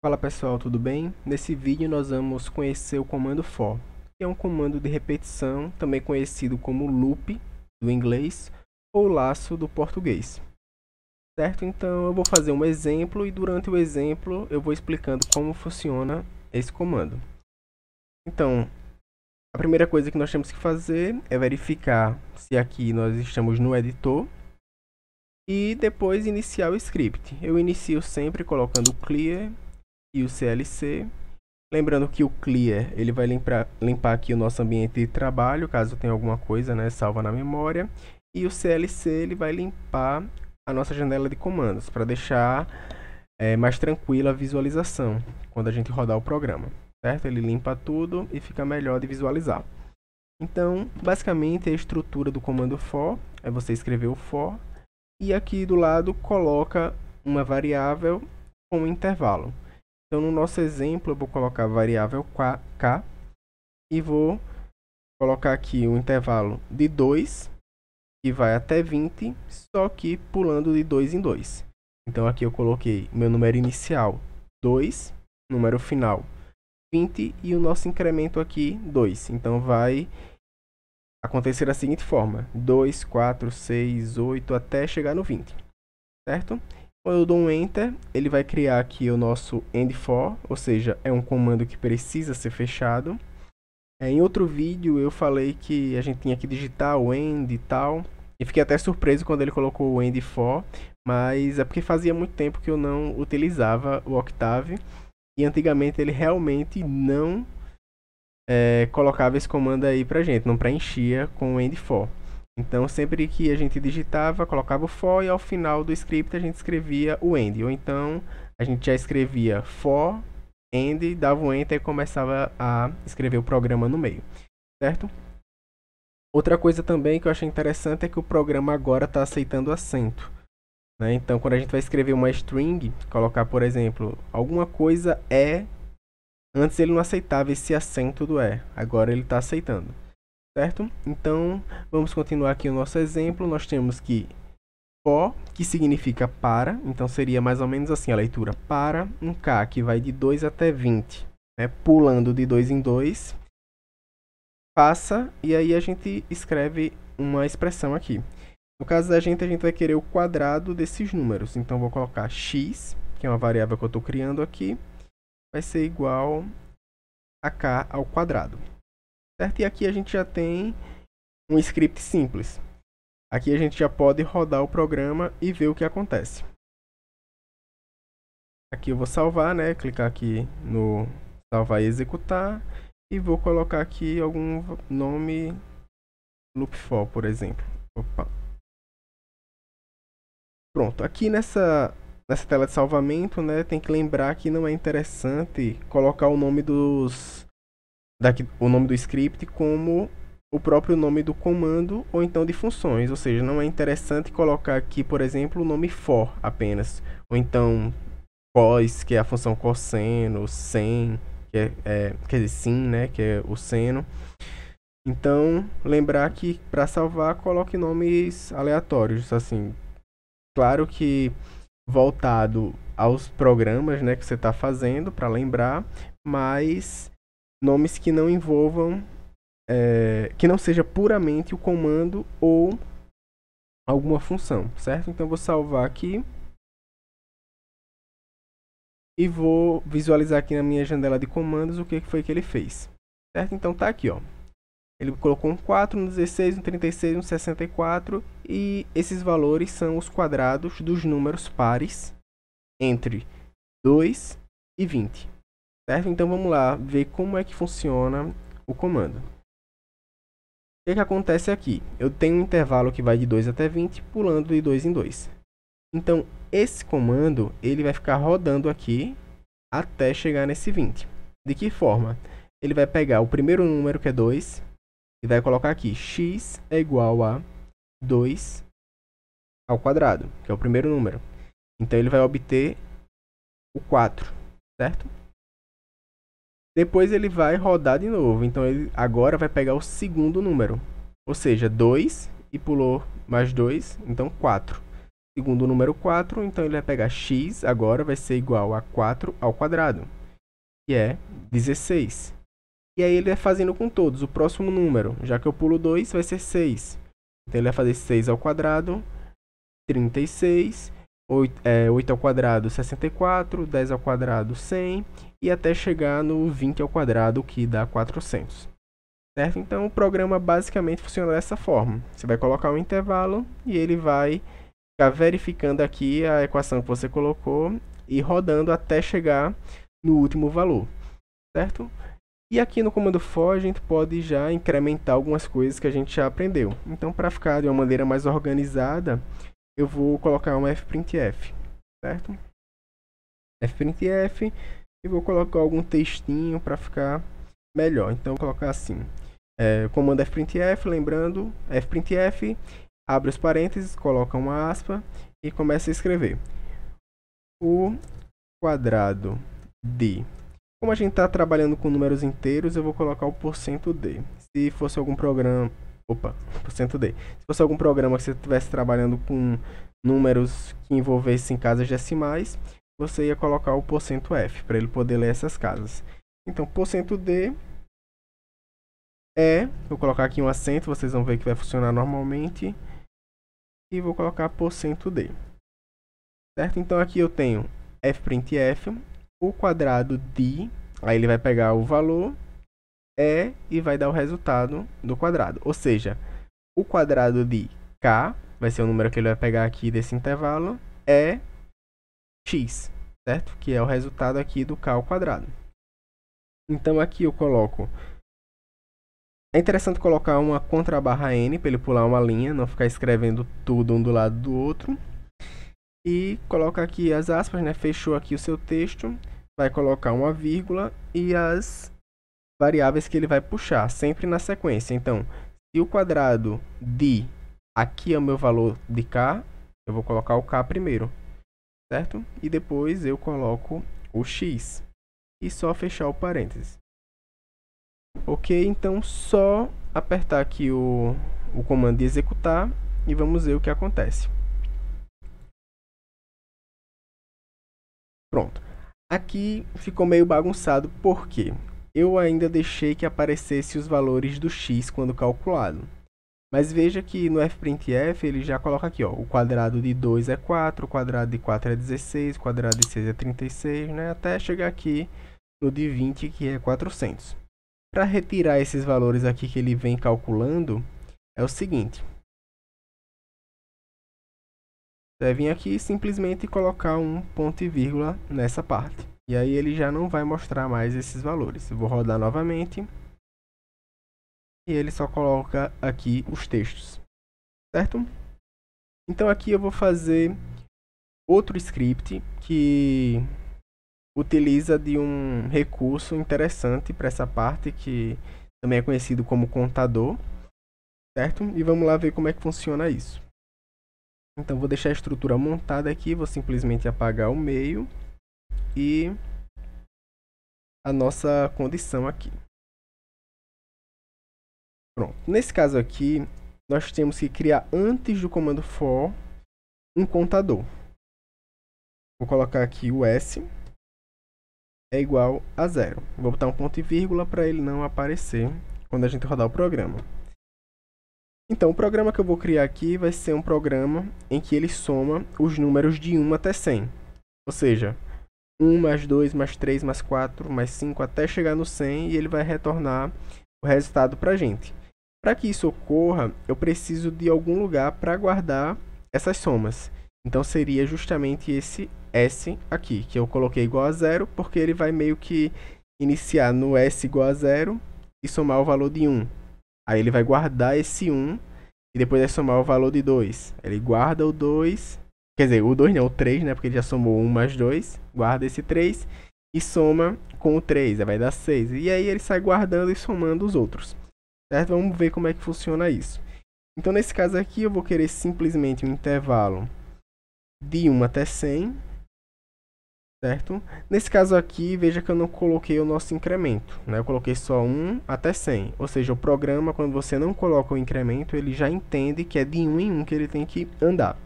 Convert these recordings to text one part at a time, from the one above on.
Fala pessoal, tudo bem? Nesse vídeo nós vamos conhecer o comando for, que é um comando de repetição, também conhecido como loop do inglês ou laço do português. Certo? Então eu vou fazer um exemplo e durante o exemplo eu vou explicando como funciona esse comando. Então, a primeira coisa que nós temos que fazer é verificar se aqui nós estamos no editor e depois iniciar o script. Eu inicio sempre colocando o clear e o CLC. Lembrando que o clear ele vai limpar aqui o nosso ambiente de trabalho, caso tenha alguma coisa, né, salva na memória. E o CLC ele vai limpar a nossa janela de comandos, para deixar mais tranquila a visualização quando a gente rodar o programa. Certo? Ele limpa tudo e fica melhor de visualizar. Então, basicamente, a estrutura do comando for é você escrever o for e aqui do lado coloca uma variável com um intervalo. Então, no nosso exemplo, eu vou colocar a variável k e vou colocar aqui um intervalo de 2, que vai até 20, só que pulando de 2 em 2. Então, aqui eu coloquei meu número inicial 2, número final 20 e o nosso incremento aqui 2. Então, vai acontecer da seguinte forma: 2, 4, 6, 8 até chegar no 20. Certo? Quando eu dou um Enter, ele vai criar aqui o nosso end for, ou seja, é um comando que precisa ser fechado. Em outro vídeo eu falei que a gente tinha que digitar o end e tal, e fiquei até surpreso quando ele colocou o end for, mas é porque fazia muito tempo que eu não utilizava o Octave, e antigamente ele realmente não colocava esse comando aí pra gente, não preenchia com o end for. Então, sempre que a gente digitava, colocava o for e ao final do script a gente escrevia o end. Ou então, a gente já escrevia for, end, dava um enter e começava a escrever o programa no meio. Certo? Outra coisa também que eu achei interessante é que o programa agora está aceitando acento. Né? Então, quando a gente vai escrever uma string, colocar, por exemplo, alguma coisa é... Antes ele não aceitava esse acento do é, agora ele está aceitando. Certo? Então, vamos continuar aqui o nosso exemplo. Nós temos que for, que significa para, então seria mais ou menos assim a leitura: para um k que vai de 2 até 20, né? Pulando de 2 em 2, passa, e aí a gente escreve uma expressão aqui. No caso da gente, a gente vai querer o quadrado desses números, então vou colocar x, que é uma variável que eu estou criando aqui, vai ser igual a k ao quadrado. Certo? E aqui a gente já tem um script simples. Aqui a gente já pode rodar o programa e ver o que acontece. Aqui eu vou salvar, né? Clicar aqui no salvar e executar. E vou colocar aqui algum nome, loop for, por exemplo. Opa. Pronto, aqui nessa tela de salvamento, né, tem que lembrar que não é interessante colocar o nome o nome do script como o próprio nome do comando ou então de funções, ou seja, não é interessante colocar aqui, por exemplo, o nome for apenas, ou então cos, que é a função cosseno, sen, quer dizer, sim, né, que é o seno. Então, lembrar que para salvar, coloque nomes aleatórios, assim, claro que voltado aos programas, né, que você está fazendo para lembrar, mas nomes que não envolvam que não seja puramente o comando ou alguma função, certo? Então, vou salvar aqui e vou visualizar aqui na minha janela de comandos o que foi que ele fez, certo? Então, tá aqui, ó. Ele colocou um 4, um 16, um 36, um 64 e esses valores são os quadrados dos números pares entre 2 e 20, certo? Então, vamos lá ver como é que funciona o comando. O que acontece aqui? Eu tenho um intervalo que vai de 2 até 20, pulando de 2 em 2. Então, esse comando ele vai ficar rodando aqui até chegar nesse 20. De que forma? Ele vai pegar o primeiro número, que é 2, e vai colocar aqui x é igual a 2 ao quadrado, que é o primeiro número. Então, ele vai obter o 4, certo? Depois ele vai rodar de novo, então ele agora vai pegar o segundo número, ou seja, 2 e pulou mais 2, então 4. segundo o número 4, então ele vai pegar x agora vai ser igual a 4 ao quadrado, que é 16. E aí ele vai fazendo com todos. O próximo número, já que eu pulo 2, vai ser 6. Então ele vai fazer 6 ao quadrado, 36, 8 ao quadrado, 64, 10 ao quadrado, 100, e até chegar no 20 ao quadrado, que dá 400. Certo? Então o programa basicamente funciona dessa forma. Você vai colocar um intervalo e ele vai ficar verificando aqui a equação que você colocou e rodando até chegar no último valor. Certo? E aqui no comando for a gente pode já incrementar algumas coisas que a gente já aprendeu. Então, para ficar de uma maneira mais organizada, eu vou colocar um fprintf, certo? Fprintf e vou colocar algum textinho para ficar melhor. Então, vou colocar assim, comando fprintf, lembrando, fprintf, abre os parênteses, coloca uma aspa e começa a escrever o quadrado de... Como a gente está trabalhando com números inteiros, eu vou colocar o %d. Se fosse algum programa... %d. Se fosse algum programa que você estivesse trabalhando com números que envolvessem casas decimais, você ia colocar o %f, para ele poder ler essas casas. Então, %d vou colocar aqui um acento, vocês vão ver que vai funcionar normalmente. E vou colocar %d. Certo? Então, aqui eu tenho fprintf, o quadrado de, aí ele vai pegar o valor, e vai dar o resultado do quadrado. Ou seja, o quadrado de k, vai ser o número que ele vai pegar aqui desse intervalo, é x, certo? Que é o resultado aqui do k ao quadrado. Então aqui eu coloco... É interessante colocar uma contrabarra n, para ele pular uma linha, não ficar escrevendo tudo um do lado do outro. E coloca aqui as aspas, né? Fechou aqui o seu texto. Vai colocar uma vírgula e as variáveis que ele vai puxar, sempre na sequência. Então, se o quadrado de aqui é o meu valor de k, eu vou colocar o k primeiro, certo? E depois eu coloco o x. E só fechar o parênteses. Ok, então só apertar aqui o comando de executar e vamos ver o que acontece. Pronto. Aqui ficou meio bagunçado porque eu ainda deixei que aparecesse os valores do x quando calculado. Mas veja que no fprintf ele já coloca aqui, ó, o quadrado de 2 é 4, o quadrado de 4 é 16, o quadrado de 6 é 36, né, até chegar aqui no de 20, que é 400. Para retirar esses valores aqui que ele vem calculando, é o seguinte. Você vai vir aqui e simplesmente colocar um ponto e vírgula nessa parte. E aí ele já não vai mostrar mais esses valores. Eu vou rodar novamente. E ele só coloca aqui os textos. Certo? Então aqui eu vou fazer outro script que utiliza de um recurso interessante para essa parte, que também é conhecido como contador. Certo? E vamos lá ver como é que funciona isso. Então vou deixar a estrutura montada aqui, vou simplesmente apagar o meio e a nossa condição aqui. Pronto. Nesse caso aqui, nós temos que criar antes do comando for um contador. Vou colocar aqui o s é igual a 0. Vou botar um ponto e vírgula para ele não aparecer quando a gente rodar o programa. Então, o programa que eu vou criar aqui vai ser um programa em que ele soma os números de 1 até 100. Ou seja, 1 mais 2 mais 3 mais 4 mais 5 até chegar no 100 e ele vai retornar o resultado para a gente. Para que isso ocorra, eu preciso de algum lugar para guardar essas somas. Então, seria justamente esse S aqui, que eu coloquei igual a 0, porque ele vai meio que iniciar no S igual a 0 e somar o valor de 1. Aí ele vai guardar esse 1 e depois vai somar o valor de 2. Ele guarda o 2, quer dizer, o 2 não, o 3, né? Porque ele já somou 1 mais 2, guarda esse 3 e soma com o 3, aí vai dar 6. E aí ele sai guardando e somando os outros. Certo? Vamos ver como é que funciona isso. Então nesse caso aqui eu vou querer simplesmente um intervalo de 1 até 100. Certo? Nesse caso aqui, veja que eu não coloquei o nosso incremento, né? Eu coloquei só 1 até 100. Ou seja, o programa, quando você não coloca o incremento, ele já entende que é de 1 em 1 que ele tem que andar.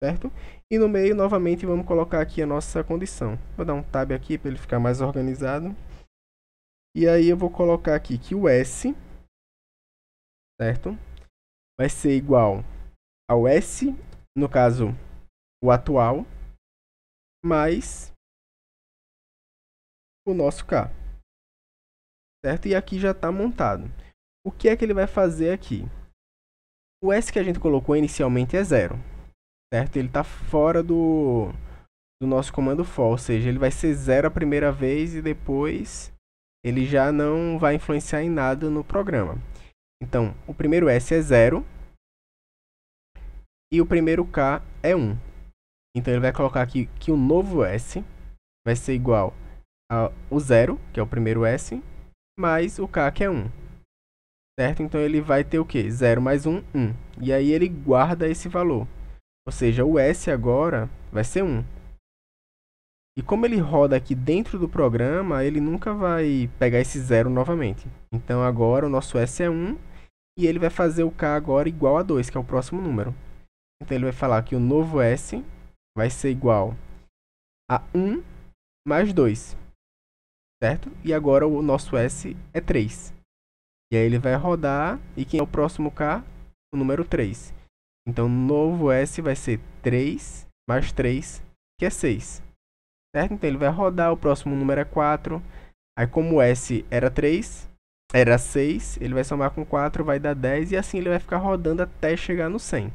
certo? E no meio, novamente, vamos colocar aqui a nossa condição. Vou dar um tab aqui para ele ficar mais organizado. E aí eu vou colocar aqui que o S, certo? Vai ser igual ao S, no caso, o atual, mais o nosso K, certo? E aqui já está montado. O que é que ele vai fazer aqui? O S que a gente colocou inicialmente é 0, certo? Ele está fora do nosso comando for, ou seja, ele vai ser 0 a primeira vez e depois ele já não vai influenciar em nada no programa. Então, o primeiro S é 0 e o primeiro K é 1. Então, ele vai colocar aqui que o novo S vai ser igual ao 0, que é o primeiro S, mais o K, que é 1. Certo? Então, ele vai ter o quê? 0 mais 1, 1. E aí, ele guarda esse valor. Ou seja, o S agora vai ser 1. E como ele roda aqui dentro do programa, ele nunca vai pegar esse 0 novamente. Então, agora o nosso S é 1 e ele vai fazer o K agora igual a 2, que é o próximo número. Então, ele vai falar que o novo S vai ser igual a 1 mais 2. Certo? E agora o nosso S é 3. E aí ele vai rodar. E quem é o próximo K? O número 3. Então, o novo S vai ser 3 mais 3, que é 6. Certo? Então, ele vai rodar. O próximo número é 4. Aí, como o S era 3, era 6, ele vai somar com 4, vai dar 10. E assim ele vai ficar rodando até chegar no 100.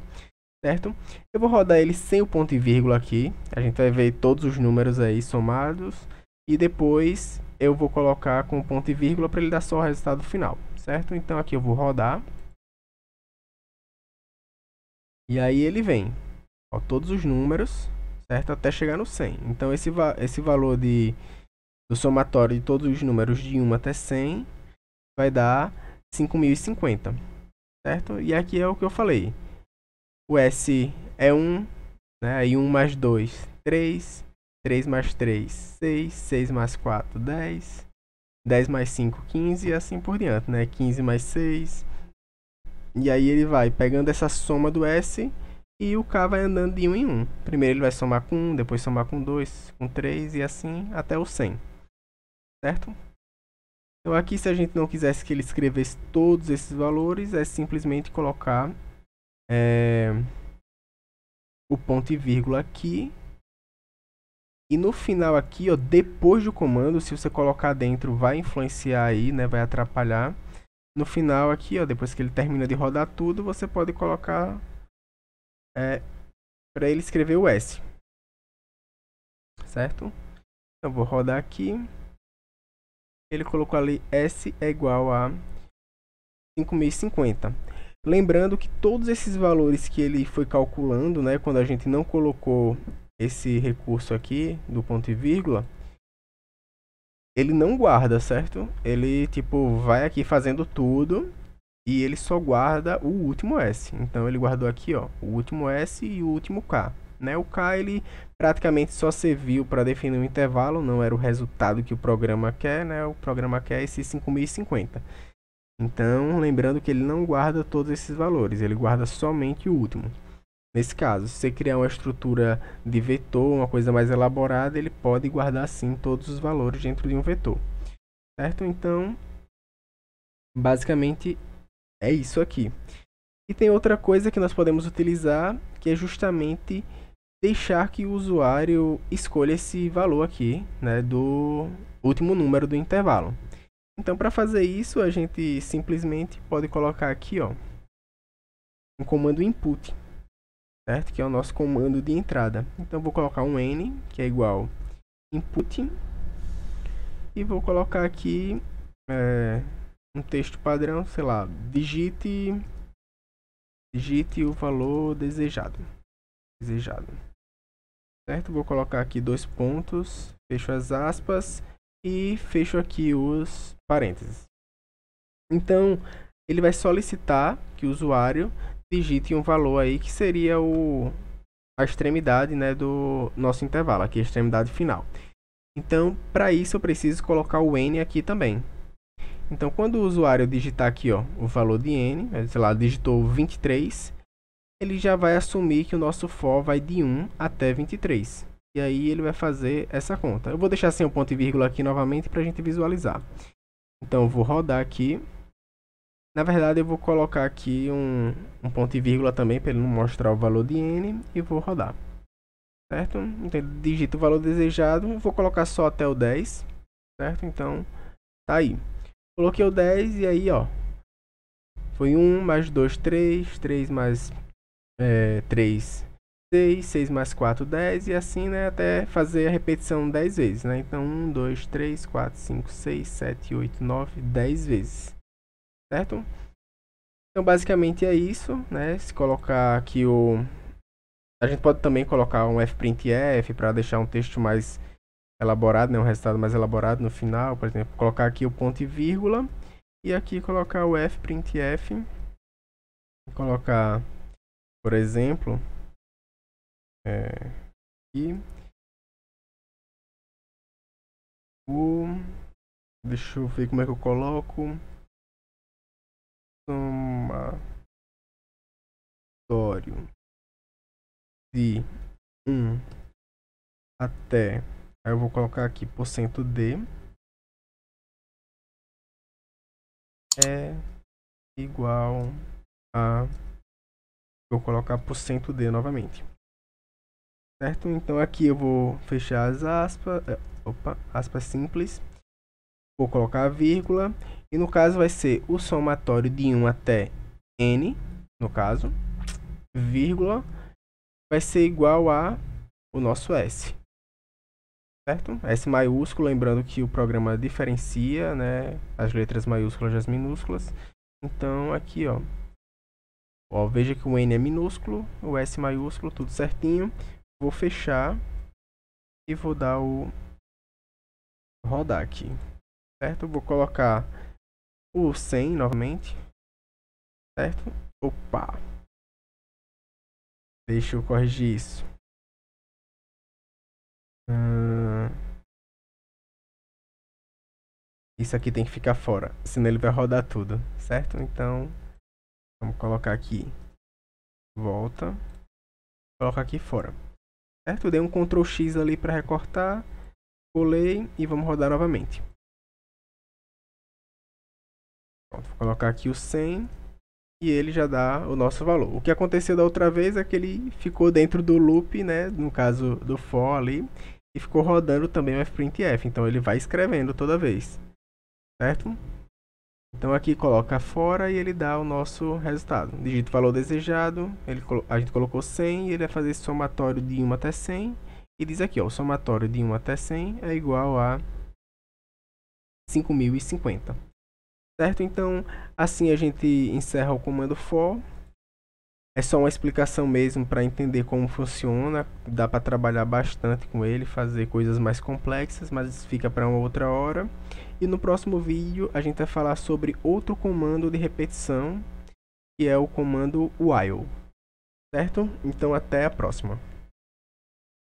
Certo? Eu vou rodar ele sem o ponto e vírgula aqui. A gente vai ver todos os números aí somados. E depois eu vou colocar com ponto e vírgula para ele dar só o resultado final. Certo? Então aqui eu vou rodar. E aí ele vem. Ó, todos os números, certo? Até chegar no 100. Então esse valor do somatório de todos os números de 1 até 100 vai dar 5.050. Certo? E aqui é o que eu falei. O S é 1, né? Aí 1 mais 2, 3. 3 mais 3, 6. 6 mais 4, 10. 10 mais 5, 15 e assim por diante, né? 15 mais 6. E aí ele vai pegando essa soma do S e o K vai andando de 1 em 1. Primeiro ele vai somar com 1, depois somar com 2, com 3 e assim até o 100. Certo? Então aqui, se a gente não quisesse que ele escrevesse todos esses valores, é simplesmente colocar o ponto e vírgula aqui. E no final aqui, ó, depois do comando, se você colocar dentro, vai influenciar aí, né? Vai atrapalhar. No final aqui, ó, depois que ele termina de rodar tudo, você pode colocar para ele escrever o S. Certo? Então, vou rodar aqui. Ele colocou ali S é igual a 5.050. Lembrando que todos esses valores que ele foi calculando, né? Quando a gente não colocou esse recurso aqui do ponto e vírgula, ele não guarda, certo? Ele tipo vai aqui fazendo tudo e ele só guarda o último S. Então ele guardou aqui, ó, o último S e o último K, né? O K ele praticamente só serviu para definir um intervalo, não era o resultado que o programa quer, né? O programa quer esse 5.050. Então, lembrando que ele não guarda todos esses valores, ele guarda somente o último. Nesse caso, se você criar uma estrutura de vetor, uma coisa mais elaborada, ele pode guardar sim todos os valores dentro de um vetor. Certo? Então, basicamente é isso aqui. E tem outra coisa que nós podemos utilizar, que é justamente deixar que o usuário escolha esse valor aqui, né, do último número do intervalo. Então, para fazer isso, a gente simplesmente pode colocar aqui, ó, um comando input, certo? Que é o nosso comando de entrada. Então, vou colocar um n, que é igual input, e vou colocar aqui um texto padrão, sei lá, digite o valor desejado. Certo? Vou colocar aqui 2 pontos, fecho as aspas e fecho aqui os parênteses. Então, ele vai solicitar que o usuário digite um valor aí que seria a extremidade, né, do nosso intervalo, aqui a extremidade final. Então, para isso eu preciso colocar o n aqui também. Então, quando o usuário digitar aqui, ó, o valor de n, sei lá, digitou 23, ele já vai assumir que o nosso for vai de 1 até 23. E aí ele vai fazer essa conta. Eu vou deixar sem o ponto e vírgula aqui novamente para a gente visualizar. Então eu vou rodar aqui. Na verdade eu vou colocar aqui um ponto e vírgula também para ele não mostrar o valor de n e vou rodar. Certo? Então digito o valor desejado, vou colocar só até o 10, certo? Então tá aí. Coloquei o 10 e aí ó, foi 1 mais 2, 3, 3 mais 3, 6, 6 mais 4, 10 e assim, né, até fazer a repetição 10 vezes, né? Então 1, 2, 3, 4, 5, 6, 7, 8, 9, 10 vezes, certo? Então basicamente é isso, né? Se colocar aqui a gente pode também colocar um fprintf para deixar um texto mais elaborado, né? Um resultado mais elaborado no final, por exemplo, colocar aqui o ponto e vírgula e aqui colocar o fprintf, colocar, por exemplo, aqui deixa eu ver como é que eu coloco somatório de 1 até, aí eu vou colocar aqui %d é igual a, vou colocar %d novamente, certo? Então aqui eu vou fechar as aspas, aspas simples, vou colocar a vírgula e no caso vai ser o somatório de 1 até n, no caso, vírgula, vai ser igual a o nosso S, certo? S maiúsculo, lembrando que o programa diferencia, né, as letras maiúsculas das minúsculas. Então aqui ó, veja que o N é minúsculo, o S maiúsculo, tudo certinho. Vou fechar e vou dar o rodar aqui, certo? Vou colocar o 100 novamente, certo? Opa! Deixa eu corrigir isso. Isso aqui tem que ficar fora, senão ele vai rodar tudo, certo? Então, vamos colocar aqui, volta, colocar aqui fora, certo? Dei um Ctrl X ali para recortar, colei e vamos rodar novamente. Pronto, vou colocar aqui o 100 e ele já dá o nosso valor. O que aconteceu da outra vez é que ele ficou dentro do loop, né? No caso do for ali, e ficou rodando também o fprintf. Então ele vai escrevendo toda vez, certo? Então aqui coloca fora e ele dá o nosso resultado. Digita o valor desejado, a gente colocou 100 e ele vai fazer esse somatório de 1 até 100. E diz aqui, ó, o somatório de 1 até 100 é igual a 5050. Certo? Então, assim a gente encerra o comando for. É só uma explicação mesmo para entender como funciona. Dá para trabalhar bastante com ele, fazer coisas mais complexas, mas fica para uma outra hora. E no próximo vídeo a gente vai falar sobre outro comando de repetição, que é o comando while. Certo? Então até a próxima.